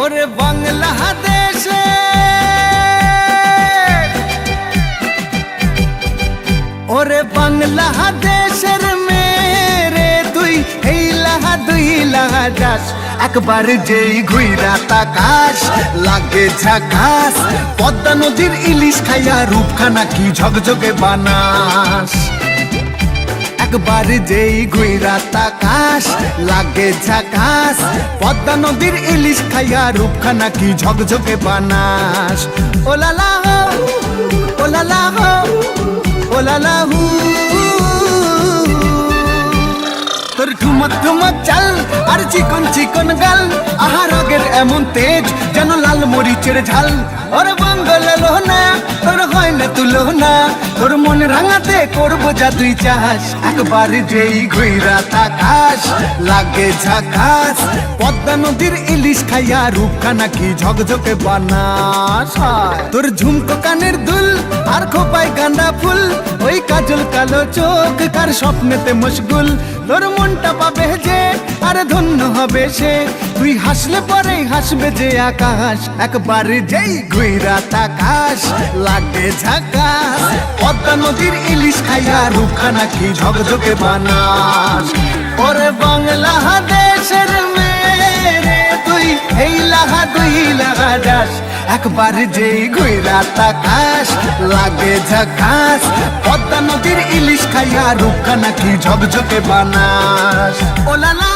ওরে বাংলাদেশে ওরে বাংলাদেশের মেরে তুই এই লাহা দুই লাহা যাস একবার যেই ঘুইরা তাকাস লাগে ঝাকাস পদ্মা নদীর ইলিশ খাইয়া রূপখানা কি ঝকঝকে বানাস একবার যেই ঘুইরা তাকাস লাগে ঝাকাস পদ্মা নদীর ইলিশ খাইয়া রূপখানা কি ঝকঝকে বানাস ওলালা হো ওলালা হো ওলালা হু তোর ঠুমক ঠুমক চাল আর চিকন চিকন গাল আহার আগের এমন তেজ যেন লাল মরিচের ঝাল ওরে বঙ্গল না তোর হয় না তুলো না তোর মন রাঙাতে করবো যা তুই চাস একবার যেই ঘুইরা তাকাস লাগে ঝাকাস পদ্মা নদীর ইলিশ খাইয়া রূপখানা কি ঝকঝকে বানাস তোর ঝুমকো কানের দুল আর খোপায় গাঁদা ফুল ওই কাজল কালো চোখ কার স্বপ্নেতে মশগুল তোর মনটা পাবে যে আর ধন্য হবে সে তুই হাসলে পরে হাসবে যে আকাশ একবার যেই ঘুইরা তাকাস লাগে ঝাকাস পদ্মা নদীর ইলিশ খাইয়া রূপখানা কি ঝকঝকে বানাস ওরে বাংলাদেশের মেরে তুই এই লাহা দুই লাহা যাস একবার যেই ঘুইরা তাকাস লাগে ঝাকাস পদ্মা নদীর ইলিশ খাইয়া রূপখানা কি ঝকঝকে বানাস ওলালা